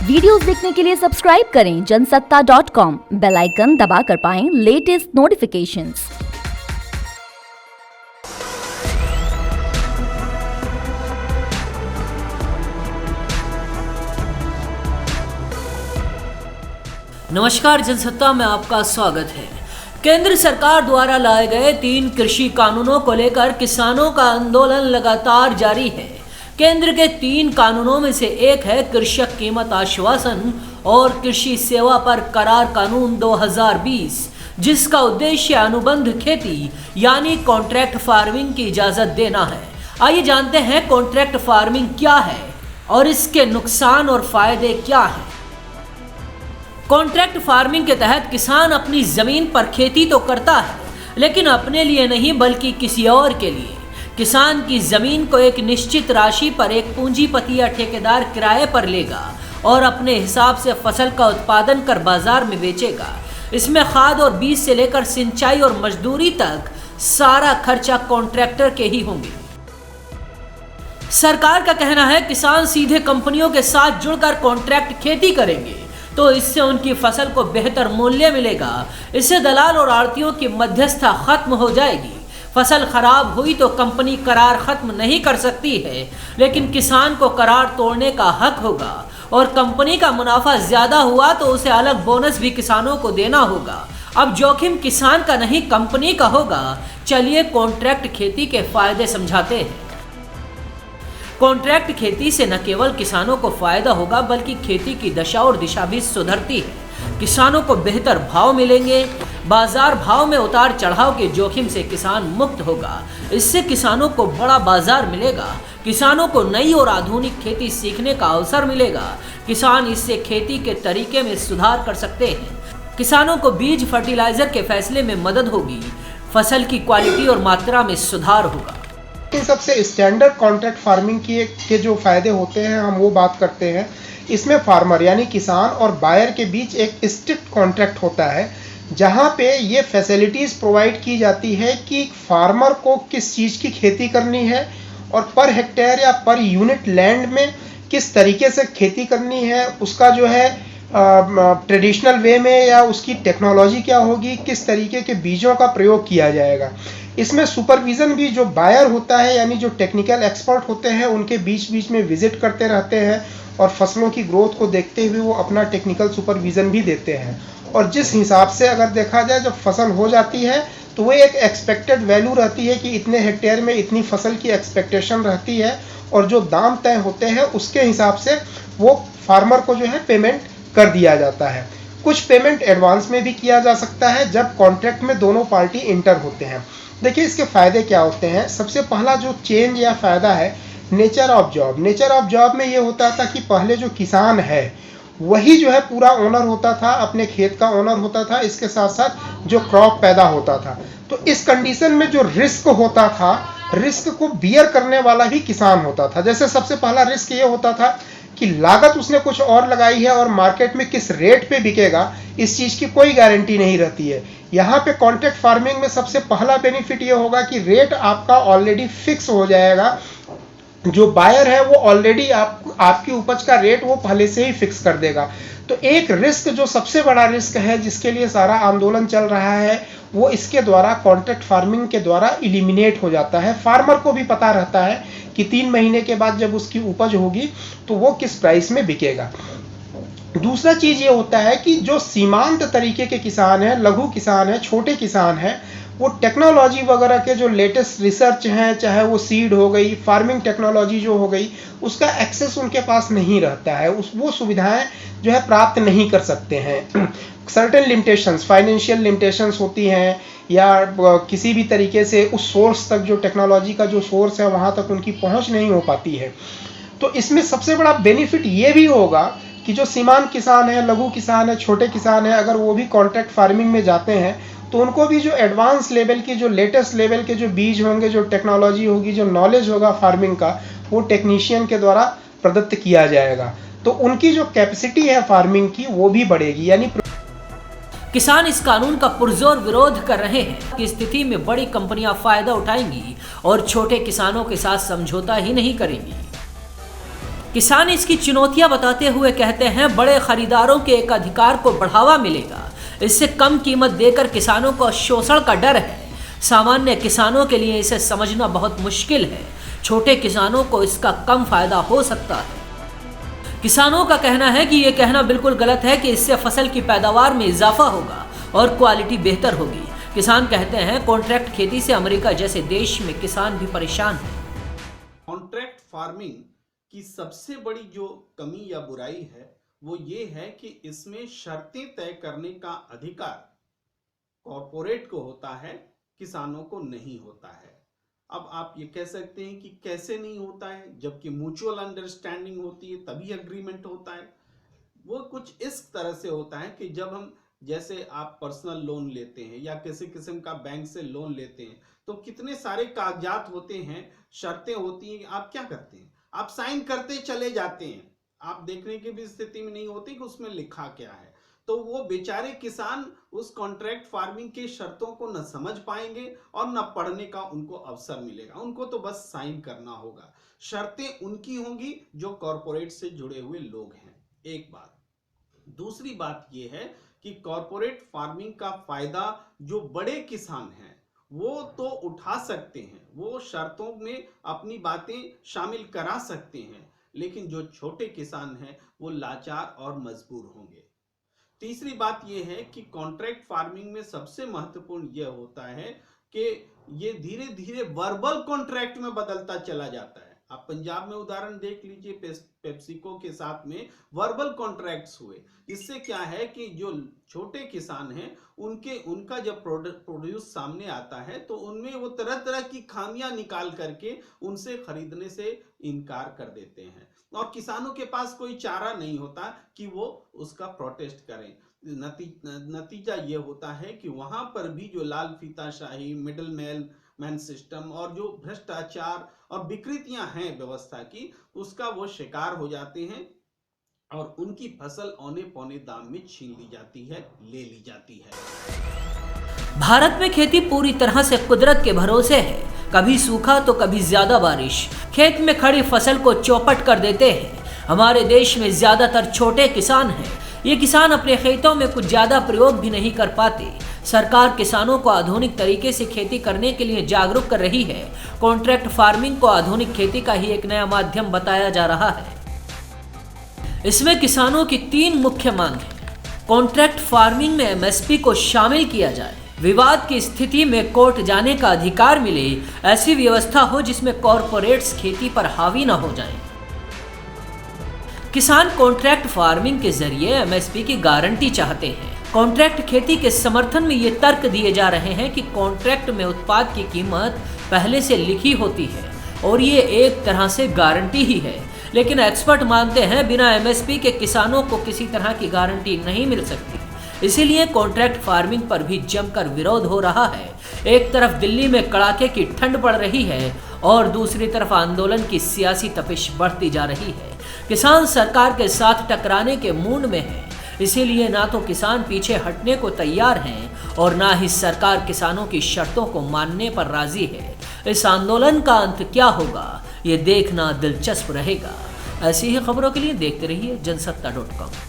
Videos देखने के लिए सब्सक्राइब करें जनसत्ता.com, बेल आइकन दबाकर पाएं लेटेस्ट नोटिफिकेशंस। नमस्कार, जनसत्ता में आपका स्वागत है। केंद्र सरकार द्वारा लाए गए 3 कृषि कानूनों को लेकर किसानों का आंदोलन लगातार जारी है। केंद्र के 3 कानूनों में से एक है कृषक कीमत आश्वासन और कृषि सेवा पर करार कानून 2020, जिसका उद्देश्य अनुबंध खेती यानी कॉन्ट्रैक्ट फार्मिंग की इजाजत देना है। आइए जानते हैं कॉन्ट्रैक्ट फार्मिंग क्या है और इसके नुकसान और फायदे क्या हैं। कॉन्ट्रैक्ट फार्मिंग के तहत किसान अपनी जमीन पर खेती तो करता है, लेकिन अपने लिए नहीं बल्कि किसी और के लिए। किसान की जमीन को एक निश्चित राशि पर एक पूंजीपति या ठेकेदार किराए पर लेगा और अपने हिसाब से फसल का उत्पादन कर बाजार में बेचेगा। इसमें खाद और बीज से लेकर सिंचाई और मजदूरी तक सारा खर्चा कॉन्ट्रैक्टर के ही होंगे। सरकार का कहना है किसान सीधे कंपनियों के साथ जुड़कर कॉन्ट्रैक्ट खेती करेंगे तो इससे उनकी फसल को बेहतर मूल्य मिलेगा। इससे दलाल और आड़तियों की मध्यस्थता खत्म हो जाएगी। फसल खराब हुई तो कंपनी करार खत्म नहीं कर सकती है, लेकिन किसान को करार तोड़ने का हक होगा और कंपनी का मुनाफा ज्यादा हुआ तो उसे अलग बोनस भी किसानों को देना होगा। अब जोखिम किसान का नहीं कंपनी का होगा। चलिए कॉन्ट्रैक्ट खेती के फायदे समझाते हैं। कॉन्ट्रैक्ट खेती से न केवल किसानों को फायदा होगा बल्कि खेती की दशा और दिशा भी सुधरती है। किसानों को बेहतर भाव मिलेंगे। बाजार भाव में उतार चढ़ाव के जोखिम से किसान मुक्त होगा। इससे किसानों को बड़ा बाजार मिलेगा। किसानों को नई और आधुनिक खेती सीखने का अवसर मिलेगा। किसान इससे खेती के तरीके में सुधार कर सकते हैं। किसानों को बीज फर्टिलाइजर के फैसले में मदद होगी। फसल की क्वालिटी और मात्रा में सुधार होगा। इन सबसे स्टैंडर्ड कॉन्ट्रैक्ट फार्मिंग के जो फायदे होते हैं हम वो बात करते हैं। इसमें फार्मर यानी किसान और बायर के बीच एक स्ट्रिक्ट कॉन्ट्रैक्ट होता है, जहां पे ये फैसिलिटीज़ प्रोवाइड की जाती है कि फार्मर को किस चीज़ की खेती करनी है और पर हेक्टेयर या पर यूनिट लैंड में किस तरीके से खेती करनी है, उसका जो है ट्रेडिशनल वे में या उसकी टेक्नोलॉजी क्या होगी, किस तरीके के बीजों का प्रयोग किया जाएगा। इसमें सुपरविज़न भी जो बायर होता है यानी जो टेक्निकल एक्सपर्ट होते हैं उनके बीच बीच में विजिट करते रहते हैं और फसलों की ग्रोथ को देखते हुए वो अपना टेक्निकल सुपरविज़न भी देते हैं। और जिस हिसाब से अगर देखा जाए जब फसल हो जाती है तो वो एक एक्सपेक्टेड वैल्यू रहती है कि इतने हेक्टेयर में इतनी फसल की एक्सपेक्टेशन रहती है और जो दाम तय होते हैं उसके हिसाब से वो फार्मर को जो है पेमेंट कर दिया जाता है। कुछ पेमेंट एडवांस में भी किया जा सकता है जब कॉन्ट्रैक्ट में दोनों पार्टी इंटर होते हैं। देखिए इसके फ़ायदे क्या होते हैं। सबसे पहला जो चेंज या फ़ायदा है nature of job. Nature of job में ये होता था कि पहले जो किसान है वही जो है पूरा ओनर होता था, अपने खेत का ओनर होता था, इसके साथ साथ जो क्रॉप पैदा होता था। तो इस कंडीशन में जो रिस्क होता था, रिस्क को बियर करने वाला भी किसान होता था। जैसे सबसे पहला रिस्क ये होता था कि लागत उसने कुछ और लगाई है और मार्केट में किस रेट पे बिकेगा इस चीज़ की कोई गारंटी नहीं रहती है। यहाँ पे कॉन्ट्रैक्ट फार्मिंग में सबसे पहला बेनिफिट ये होगा कि रेट आपका ऑलरेडी फिक्स हो जाएगा। जो बायर है वो ऑलरेडी आपकी उपज का रेट वो पहले से ही फिक्स कर देगा। तो एक रिस्क जो सबसे बड़ा रिस्क है जिसके लिए सारा आंदोलन चल रहा है वो इसके द्वारा कॉन्ट्रैक्ट फार्मिंग के द्वारा इलिमिनेट हो जाता है। फार्मर को भी पता रहता है कि 3 महीने के बाद जब उसकी उपज होगी तो वो किस प्राइस में बिकेगा। दूसरा चीज़ ये होता है कि जो सीमांत तरीके के किसान हैं, लघु किसान हैं, छोटे किसान हैं, वो टेक्नोलॉजी वगैरह के जो लेटेस्ट रिसर्च हैं, चाहे वो सीड हो गई, फार्मिंग टेक्नोलॉजी जो हो गई, उसका एक्सेस उनके पास नहीं रहता है। वो सुविधाएं जो है प्राप्त नहीं कर सकते हैं। सर्टेन लिमिटेशंस, फाइनेंशियल लिमिटेशंस होती हैं या किसी भी तरीके से उस सोर्स तक, जो टेक्नोलॉजी का जो सोर्स है वहाँ तक उनकी पहुँच नहीं हो पाती है। तो इसमें सबसे बड़ा बेनिफिट ये भी होगा कि जो सीमांत किसान है, लघु किसान है, छोटे किसान है, अगर वो भी कॉन्ट्रैक्ट फार्मिंग में जाते हैं तो उनको भी जो एडवांस लेवल की, जो लेटेस्ट लेवल के जो बीज होंगे, जो टेक्नोलॉजी होगी, जो नॉलेज होगा फार्मिंग का, वो टेक्नीशियन के द्वारा प्रदत्त किया जाएगा। तो उनकी जो कैपेसिटी है फार्मिंग की वो भी बढ़ेगी। यानी किसान इस कानून का पुरजोर विरोध कर रहे हैं कि स्थिति में बड़ी कंपनियां फायदा उठाएंगी और छोटे किसानों के साथ समझौता ही नहीं करेंगी। किसान इसकी चुनौतियां बताते हुए कहते हैं, बड़े खरीदारों के एक अधिकार को बढ़ावा मिलेगा। इससे कम कीमत देकर किसानों को शोषण का डर है। सामान्य किसानों के लिए इसे समझना बहुत मुश्किल है। छोटे किसानों को इसका कम फायदा हो सकता है। किसानों का कहना है कि यह कहना बिल्कुल गलत है कि इससे फसल की पैदावार में इजाफा होगा और क्वालिटी बेहतर होगी। किसान कहते हैं, कॉन्ट्रैक्ट खेती से अमेरिका जैसे देश में किसान भी परेशान है। कॉन्ट्रैक्ट फार्मिंग की सबसे बड़ी जो कमी या बुराई है वो ये है कि इसमें शर्तें तय करने का अधिकार कॉरपोरेट को होता है, किसानों को नहीं होता है। अब आप ये कह सकते हैं कि कैसे नहीं होता है, जबकि म्यूचुअल अंडरस्टैंडिंग होती है तभी एग्रीमेंट होता है। वो कुछ इस तरह से होता है कि जब हम, जैसे आप पर्सनल लोन लेते हैं या किसी किस्म का बैंक से लोन लेते हैं तो कितने सारे कागजात होते हैं, शर्तें होती हैं। आप क्या करते हैं, आप साइन करते चले जाते हैं, आप देखने की भी स्थिति में नहीं होती कि उसमें लिखा क्या है। तो वो बेचारे किसान उस कॉन्ट्रैक्ट फार्मिंग की शर्तों को न समझ पाएंगे और न पढ़ने का उनको अवसर मिलेगा। उनको तो बस साइन करना होगा। शर्तें उनकी होंगी जो कॉरपोरेट से जुड़े हुए लोग हैं। एक बात। दूसरी बात यह है कि कॉरपोरेट फार्मिंग का फायदा जो बड़े किसान हैं वो तो उठा सकते हैं, वो शर्तों में अपनी बातें शामिल करा सकते हैं, लेकिन जो छोटे किसान हैं वो लाचार और मजबूर होंगे। तीसरी बात यह है कि कॉन्ट्रैक्ट फार्मिंग में सबसे महत्वपूर्ण यह होता है कि ये धीरे धीरे वर्बल कॉन्ट्रैक्ट में बदलता चला जाता है। आप पंजाब में उदाहरण देख लीजिए, पेप्सिको के साथ में वर्बल कॉन्ट्रैक्ट्स हुए। इससे क्या है कि जो छोटे किसान हैं उनका जब प्रोड्यूस सामने आता है तो उनमें वो तरह तरह की खामियां निकाल करके उनसे खरीदने से इनकार कर देते हैं और किसानों के पास कोई चारा नहीं होता कि वो उसका प्रोटेस्ट करें। नतीजा ये होता है कि वहां पर भी जो लाल फीताशाही, मिडल मैन सिस्टम और जो भ्रष्टाचार और विकृतियां हैं व्यवस्था की, उसका वो शिकार हो जाते हैं और उनकी फसल औने पौने दाम में छीन ली जाती है, ले ली जाती है। भारत में खेती पूरी तरह से कुदरत के भरोसे है। कभी सूखा तो कभी ज्यादा बारिश खेत में खड़ी फसल को चौपट कर देते हैं। हमारे देश में ज्यादातर छोटे किसान हैं। ये किसान अपने खेतों में कुछ ज्यादा प्रयोग भी नहीं कर पाते। सरकार किसानों को आधुनिक तरीके से खेती करने के लिए जागरूक कर रही है। कॉन्ट्रैक्ट फार्मिंग को आधुनिक खेती का ही एक नया माध्यम बताया जा रहा है। इसमें किसानों की 3 मुख्य मांग है। कॉन्ट्रैक्ट फार्मिंग में एमएसपी को शामिल किया जाए, विवाद की स्थिति में कोर्ट जाने का अधिकार मिले, ऐसी व्यवस्था हो जिसमें कॉरपोरेट्स खेती पर हावी न हो जाएं। किसान कॉन्ट्रैक्ट फार्मिंग के जरिए एमएसपी की गारंटी चाहते हैं। कॉन्ट्रैक्ट खेती के समर्थन में ये तर्क दिए जा रहे हैं कि कॉन्ट्रैक्ट में उत्पाद की कीमत पहले से लिखी होती है और ये एक तरह से गारंटी ही है। लेकिन एक्सपर्ट मानते हैं बिना एमएसपी के किसानों को किसी तरह की गारंटी नहीं मिल सकती। इसीलिए कॉन्ट्रैक्ट फार्मिंग पर भी जमकर विरोध हो रहा है। एक तरफ दिल्ली में कड़ाके की ठंड पड़ रही है और दूसरी तरफ आंदोलन की सियासी तपिश बढ़ती जा रही है। किसान सरकार के साथ टकराने के मूड में है, इसीलिए ना तो किसान पीछे हटने को तैयार हैं और ना ही सरकार किसानों की शर्तों को मानने पर राजी है। इस आंदोलन का अंत क्या होगा ये देखना दिलचस्प रहेगा। ऐसी ही खबरों के लिए देखते रहिए जनसत्ता.com।